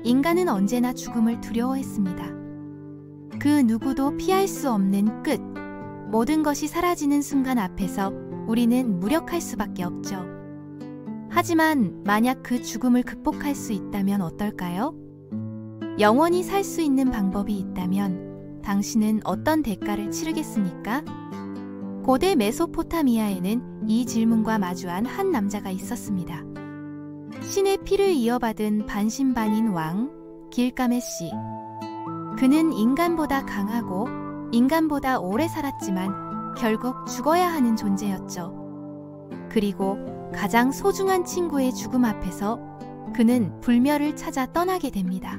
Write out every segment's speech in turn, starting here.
인간은 언제나 죽음을 두려워했습니다. 그 누구도 피할 수 없는 끝, 모든 것이 사라지는 순간 앞에서 우리는 무력할 수밖에 없죠. 하지만 만약 그 죽음을 극복할 수 있다면 어떨까요? 영원히 살 수 있는 방법이 있다면 당신은 어떤 대가를 치르겠습니까? 고대 메소포타미아에는 이 질문과 마주한 한 남자가 있었습니다. 신의 피를 이어받은 반신반인 왕 길가메시. 그는 인간보다 강하고 인간보다 오래 살았지만 결국 죽어야 하는 존재였죠. 그리고 가장 소중한 친구의 죽음 앞에서 그는 불멸을 찾아 떠나게 됩니다.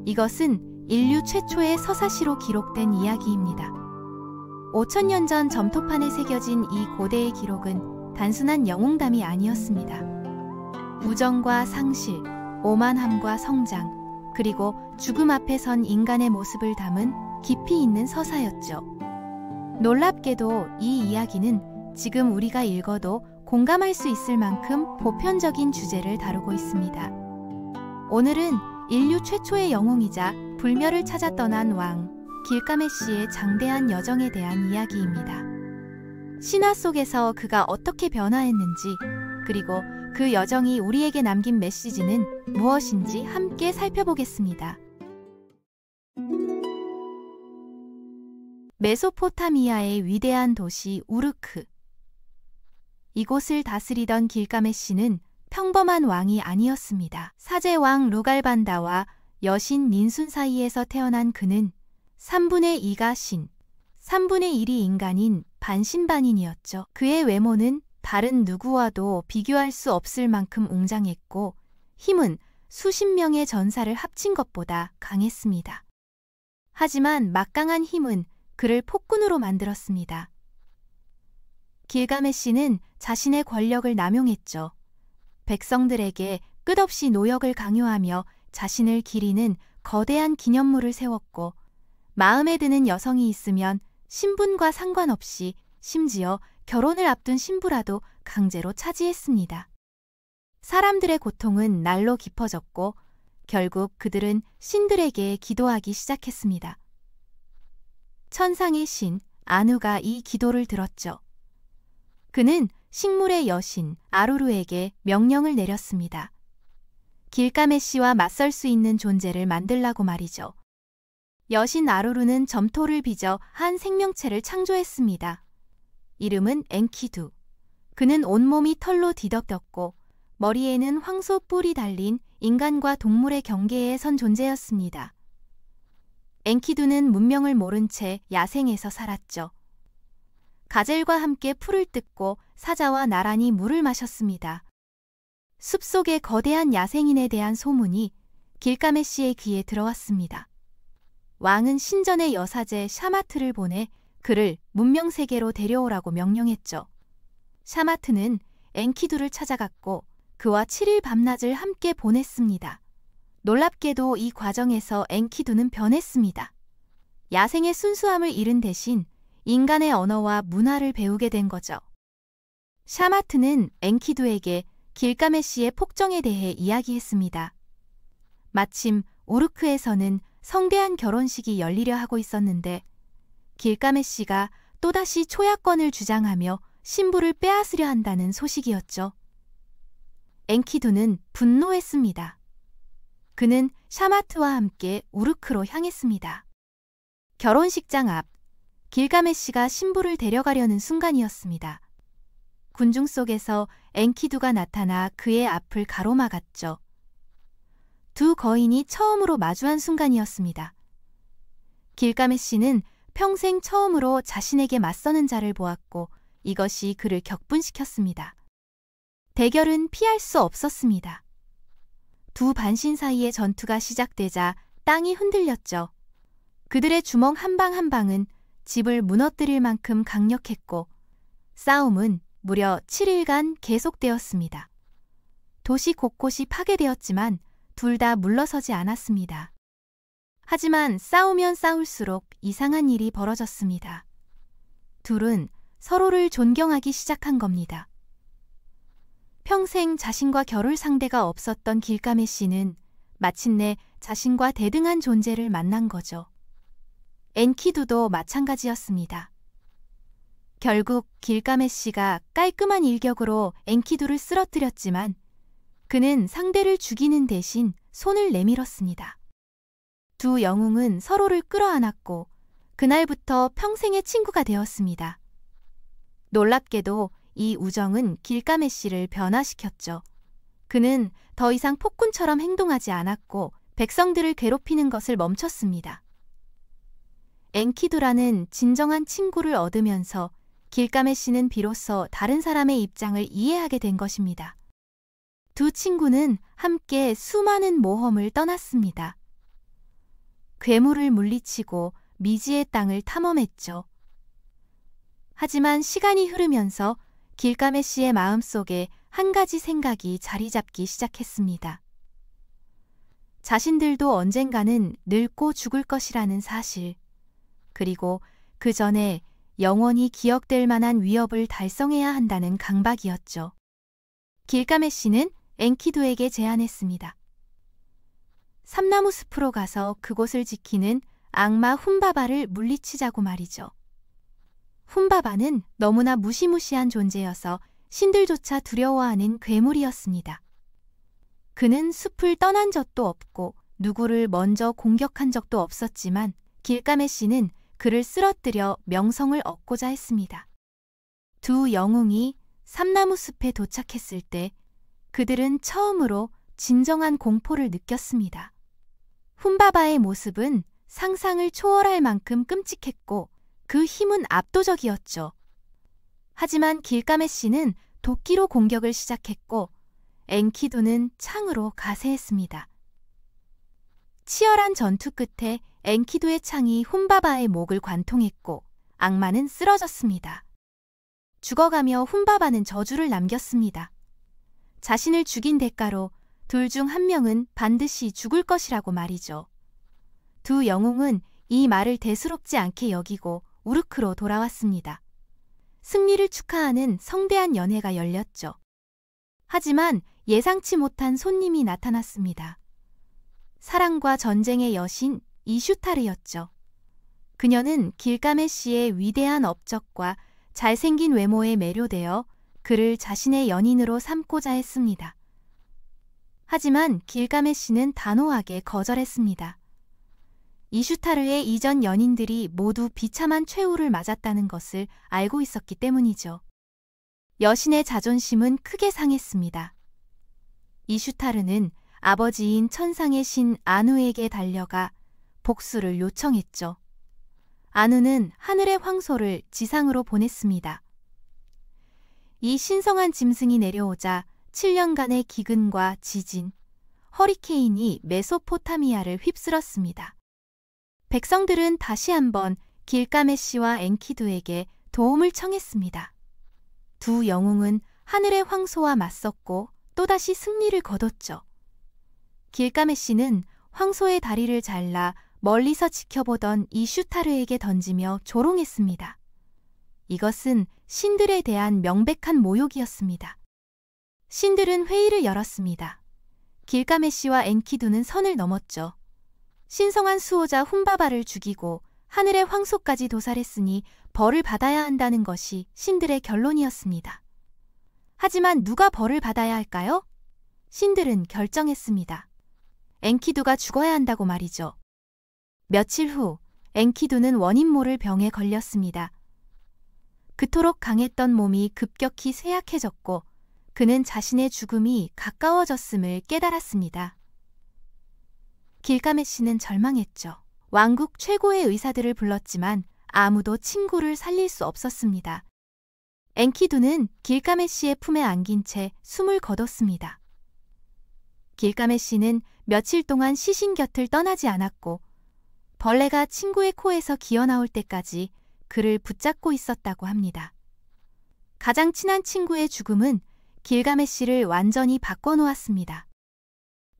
이것은 인류 최초의 서사시로 기록된 이야기입니다. 5000년 전 점토판에 새겨진 이 고대의 기록은 단순한 영웅담이 아니었습니다. 우정과 상실, 오만함과 성장, 그리고 죽음 앞에 선 인간의 모습을 담은 깊이 있는 서사였죠. 놀랍게도 이 이야기는 지금 우리가 읽어도 공감할 수 있을 만큼 보편적인 주제를 다루고 있습니다. 오늘은 인류 최초의 영웅이자 불멸을 찾아 떠난 왕 길가메시의 장대한 여정에 대한 이야기입니다. 신화 속에서 그가 어떻게 변화했는지, 그리고 그 여정이 우리에게 남긴 메시지는 무엇인지 함께 살펴보겠습니다. 메소포타미아의 위대한 도시 우르크. 이곳을 다스리던 길가메시는 평범한 왕이 아니었습니다. 사제왕 루갈반다와 여신 닌순 사이에서 태어난 그는 3분의 2가 신, 3분의 1이 인간인 반신반인이었죠. 그의 외모는 다른 누구와도 비교할 수 없을 만큼 웅장했고 힘은 수십 명의 전사를 합친 것보다 강했습니다. 하지만 막강한 힘은 그를 폭군으로 만들었습니다. 길가메시는 자신의 권력을 남용했죠. 백성들에게 끝없이 노역을 강요하며 자신을 기리는 거대한 기념물을 세웠고 마음에 드는 여성이 있으면 신분과 상관없이 심지어 결혼을 앞둔 신부라도 강제로 차지했습니다. 사람들의 고통은 날로 깊어졌고 결국 그들은 신들에게 기도하기 시작했습니다. 천상의 신 아누가 이 기도를 들었죠. 그는 식물의 여신 아루루에게 명령을 내렸습니다. 길가메시와 맞설 수 있는 존재를 만들라고 말이죠. 여신 아루루는 점토를 빚어 한 생명체를 창조했습니다. 이름은 엔키두. 그는 온몸이 털로 뒤덮였고 머리에는 황소 뿔이 달린 인간과 동물의 경계에 선 존재였습니다. 엔키두는 문명을 모른 채 야생에서 살았죠. 가젤과 함께 풀을 뜯고 사자와 나란히 물을 마셨습니다. 숲속의 거대한 야생인에 대한 소문이 길가메시의 귀에 들어왔습니다. 왕은 신전의 여사제 샤마트를 보내 그를 문명세계로 데려오라고 명령했죠. 샤마트는 엔키두를 찾아갔고 그와 7일 밤낮을 함께 보냈습니다. 놀랍게도 이 과정에서 엔키두는 변했습니다. 야생의 순수함을 잃은 대신 인간의 언어와 문화를 배우게 된 거죠. 샤마트는 엔키두에게 길가메시의 폭정에 대해 이야기했습니다. 마침 우르크에서는 성대한 결혼식이 열리려 하고 있었는데 길가메시가 또다시 초야권을 주장하며 신부를 빼앗으려 한다는 소식이었죠. 엔키두는 분노했습니다. 그는 샤마트와 함께 우르크로 향했습니다. 결혼식장 앞, 길가메시가 신부를 데려가려는 순간이었습니다. 군중 속에서 엔키두가 나타나 그의 앞을 가로막았죠. 두 거인이 처음으로 마주한 순간이었습니다. 길가메시는 평생 처음으로 자신에게 맞서는 자를 보았고 이것이 그를 격분시켰습니다. 대결은 피할 수 없었습니다. 두 반신 사이의 전투가 시작되자 땅이 흔들렸죠. 그들의 주먹 한 방 한 방은 집을 무너뜨릴 만큼 강력했고 싸움은 무려 7일간 계속되었습니다. 도시 곳곳이 파괴되었지만 둘 다 물러서지 않았습니다. 하지만 싸우면 싸울수록 이상한 일이 벌어졌습니다. 둘은 서로를 존경하기 시작한 겁니다. 평생 자신과 겨룰 상대가 없었던 길가메시는 마침내 자신과 대등한 존재를 만난 거죠. 엔키두도 마찬가지였습니다. 결국 길가메시가 깔끔한 일격으로 엔키두를 쓰러뜨렸지만 그는 상대를 죽이는 대신 손을 내밀었습니다. 두 영웅은 서로를 끌어안았고 그날부터 평생의 친구가 되었습니다. 놀랍게도 이 우정은 길가메시를 변화시켰죠. 그는 더 이상 폭군처럼 행동하지 않았고 백성들을 괴롭히는 것을 멈췄습니다. 엔키두라는 진정한 친구를 얻으면서 길가메시는 비로소 다른 사람의 입장을 이해하게 된 것입니다. 두 친구는 함께 수많은 모험을 떠났습니다. 괴물을 물리치고 미지의 땅을 탐험했죠. 하지만 시간이 흐르면서 길가메시의 마음속에 한 가지 생각이 자리 잡기 시작했습니다. 자신들도 언젠가는 늙고 죽을 것이라는 사실, 그리고 그 전에 영원히 기억될 만한 위협을 달성해야 한다는 강박이었죠. 길가메시는 엔키두에게 제안했습니다. 삼나무 숲으로 가서 그곳을 지키는 악마 훔바바를 물리치자고 말이죠. 훔바바는 너무나 무시무시한 존재여서 신들조차 두려워하는 괴물이었습니다. 그는 숲을 떠난 적도 없고 누구를 먼저 공격한 적도 없었지만 길가메시는 그를 쓰러뜨려 명성을 얻고자 했습니다. 두 영웅이 삼나무 숲에 도착했을 때 그들은 처음으로 진정한 공포를 느꼈습니다. 훔바바의 모습은 상상을 초월할 만큼 끔찍했고 그 힘은 압도적이었죠. 하지만 길가메시는 도끼로 공격을 시작했고 엔키두는 창으로 가세했습니다. 치열한 전투 끝에 엔키두의 창이 훔바바의 목을 관통했고 악마는 쓰러졌습니다. 죽어가며 훔바바는 저주를 남겼습니다. 자신을 죽인 대가로 둘 중 한 명은 반드시 죽을 것이라고 말이죠. 두 영웅은 이 말을 대수롭지 않게 여기고 우르크로 돌아왔습니다. 승리를 축하하는 성대한 연회가 열렸죠. 하지만 예상치 못한 손님이 나타났습니다. 사랑과 전쟁의 여신 이슈타르였죠. 그녀는 길가메시의 위대한 업적과 잘생긴 외모에 매료되어 그를 자신의 연인으로 삼고자 했습니다. 하지만 길가메시는 단호하게 거절했습니다. 이슈타르의 이전 연인들이 모두 비참한 최후를 맞았다는 것을 알고 있었기 때문이죠. 여신의 자존심은 크게 상했습니다. 이슈타르는 아버지인 천상의 신 아누에게 달려가 복수를 요청했죠. 아누는 하늘의 황소를 지상으로 보냈습니다. 이 신성한 짐승이 내려오자 7년간의 기근과 지진, 허리케인이 메소포타미아를 휩쓸었습니다. 백성들은 다시 한번 길가메시와 엔키두에게 도움을 청했습니다. 두 영웅은 하늘의 황소와 맞섰고 또다시 승리를 거뒀죠. 길가메시는 황소의 다리를 잘라 멀리서 지켜보던 이슈타르에게 던지며 조롱했습니다. 이것은 신들에 대한 명백한 모욕이었습니다. 신들은 회의를 열었습니다. 길가메시와 엔키두는 선을 넘었죠. 신성한 수호자 훔바바를 죽이고 하늘의 황소까지 도살했으니 벌을 받아야 한다는 것이 신들의 결론이었습니다. 하지만 누가 벌을 받아야 할까요? 신들은 결정했습니다. 엔키두가 죽어야 한다고 말이죠. 며칠 후 엔키두는 원인 모를 병에 걸렸습니다. 그토록 강했던 몸이 급격히 쇠약해졌고 그는 자신의 죽음이 가까워졌음을 깨달았습니다. 길가메시는 절망했죠. 왕국 최고의 의사들을 불렀지만 아무도 친구를 살릴 수 없었습니다. 엔키두는 길가메시의 품에 안긴 채 숨을 거뒀습니다. 길가메시는 며칠 동안 시신 곁을 떠나지 않았고 벌레가 친구의 코에서 기어나올 때까지 그를 붙잡고 있었다고 합니다. 가장 친한 친구의 죽음은 길가메시를 완전히 바꿔놓았습니다.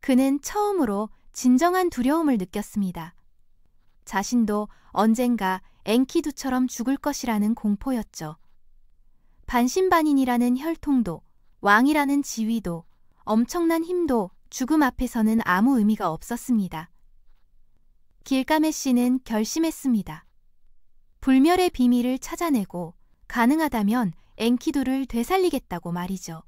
그는 처음으로 진정한 두려움을 느꼈습니다. 자신도 언젠가 엔키두처럼 죽을 것이라는 공포였죠. 반신반인이라는 혈통도, 왕이라는 지위도, 엄청난 힘도 죽음 앞에서는 아무 의미가 없었습니다. 길가메시는 결심했습니다. 불멸의 비밀을 찾아내고 가능하다면 엔키두를 되살리겠다고 말이죠.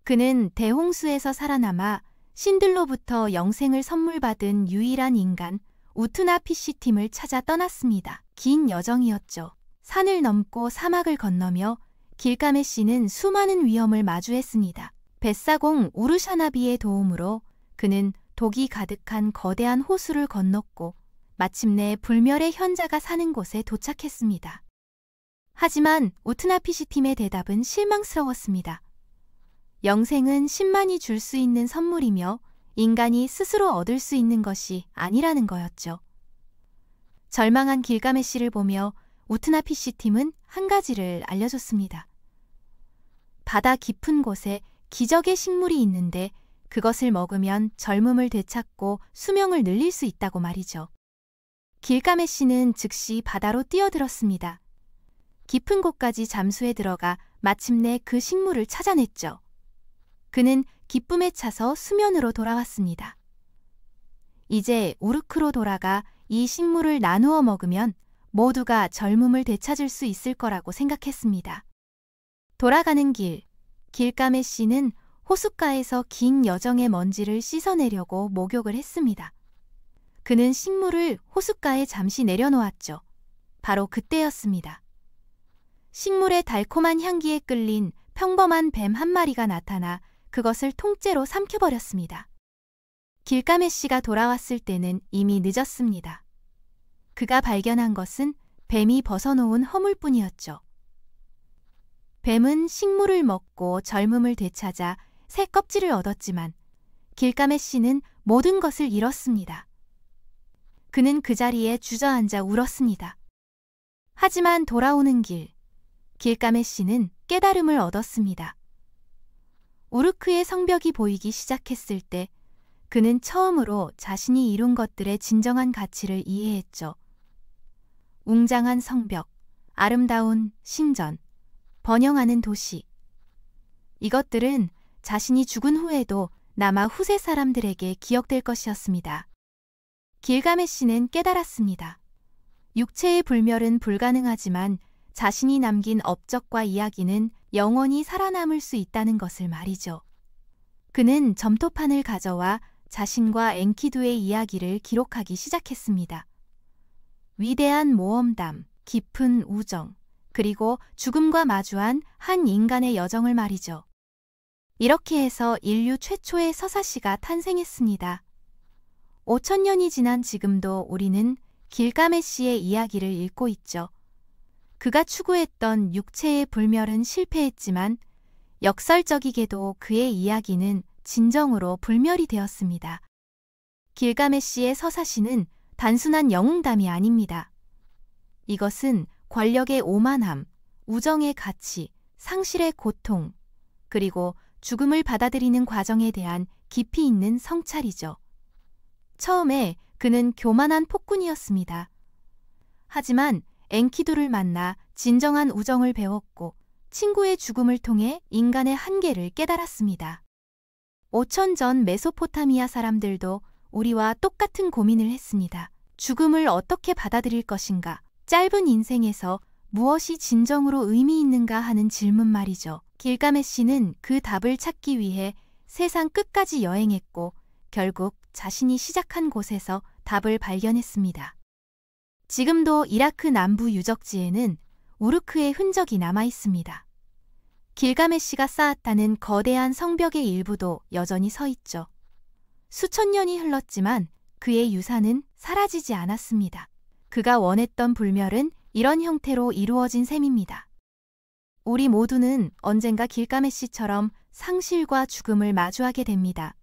그는 대홍수에서 살아남아 신들로부터 영생을 선물받은 유일한 인간 우투나피시팀을 찾아 떠났습니다. 긴 여정이었죠. 산을 넘고 사막을 건너며 길가메시는 수많은 위험을 마주했습니다. 뱃사공 우르샤나비의 도움으로 그는 독이 가득한 거대한 호수를 건넜고 마침내 불멸의 현자가 사는 곳에 도착했습니다. 하지만 우투나피시팀의 대답은 실망스러웠습니다. 영생은 신만이 줄 수 있는 선물이며 인간이 스스로 얻을 수 있는 것이 아니라는 거였죠. 절망한 길가메시를 보며 우투나피시팀은 한 가지를 알려줬습니다. 바다 깊은 곳에 기적의 식물이 있는데 그것을 먹으면 젊음을 되찾고 수명을 늘릴 수 있다고 말이죠. 길가메시는 즉시 바다로 뛰어들었습니다. 깊은 곳까지 잠수해 들어가 마침내 그 식물을 찾아냈죠. 그는 기쁨에 차서 수면으로 돌아왔습니다. 이제 우르크로 돌아가 이 식물을 나누어 먹으면 모두가 젊음을 되찾을 수 있을 거라고 생각했습니다. 돌아가는 길, 길가메시는 호숫가에서 긴 여정의 먼지를 씻어내려고 목욕을 했습니다. 그는 식물을 호숫가에 잠시 내려놓았죠. 바로 그때였습니다. 식물의 달콤한 향기에 끌린 평범한 뱀 한 마리가 나타나 그것을 통째로 삼켜버렸습니다. 길가메시가 돌아왔을 때는 이미 늦었습니다. 그가 발견한 것은 뱀이 벗어놓은 허물뿐이었죠. 뱀은 식물을 먹고 젊음을 되찾아 새 껍질을 얻었지만 길가메시는 모든 것을 잃었습니다. 그는 그 자리에 주저앉아 울었습니다. 하지만 돌아오는 길, 길가메시는 깨달음을 얻었습니다. 우르크의 성벽이 보이기 시작했을 때 그는 처음으로 자신이 이룬 것들의 진정한 가치를 이해했죠. 웅장한 성벽, 아름다운 신전, 번영하는 도시. 이것들은 자신이 죽은 후에도 남아 후세 사람들에게 기억될 것이었습니다. 길가메시는 깨달았습니다. 육체의 불멸은 불가능하지만 자신이 남긴 업적과 이야기는 영원히 살아남을 수 있다는 것을 말이죠. 그는 점토판을 가져와 자신과 엔키두의 이야기를 기록하기 시작했습니다. 위대한 모험담, 깊은 우정, 그리고 죽음과 마주한 한 인간의 여정을 말이죠. 이렇게 해서 인류 최초의 서사시가 탄생했습니다. 5000년이 지난 지금도 우리는 길가메시의 이야기를 읽고 있죠. 그가 추구했던 육체의 불멸은 실패했지만 역설적이게도 그의 이야기는 진정으로 불멸이 되었습니다. 길가메시의 서사시는 단순한 영웅담이 아닙니다. 이것은 권력의 오만함, 우정의 가치, 상실의 고통, 그리고 죽음을 받아들이는 과정에 대한 깊이 있는 성찰이죠. 처음에 그는 교만한 폭군이었습니다. 하지만 엔키두를 만나 진정한 우정을 배웠고 친구의 죽음을 통해 인간의 한계를 깨달았습니다. 5000 전 메소포타미아 사람들도 우리와 똑같은 고민을 했습니다. 죽음을 어떻게 받아들일 것인가? 짧은 인생에서 무엇이 진정으로 의미 있는가 하는 질문 말이죠. 길가메시는 그 답을 찾기 위해 세상 끝까지 여행했고 결국 자신이 시작한 곳에서 답을 발견했습니다. 지금도 이라크 남부 유적지에는 우르크의 흔적이 남아 있습니다. 길가메시가 쌓았다는 거대한 성벽의 일부도 여전히 서 있죠. 수천 년이 흘렀지만 그의 유산은 사라지지 않았습니다. 그가 원했던 불멸은 이런 형태로 이루어진 셈입니다. 우리 모두는 언젠가 길가메시처럼 상실과 죽음을 마주하게 됩니다.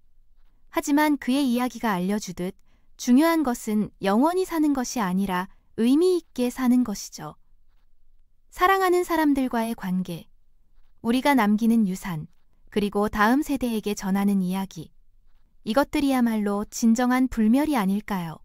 하지만 그의 이야기가 알려주듯 중요한 것은 영원히 사는 것이 아니라 의미 있게 사는 것이죠. 사랑하는 사람들과의 관계, 우리가 남기는 유산, 그리고 다음 세대에게 전하는 이야기. 이것들이야말로 진정한 불멸이 아닐까요?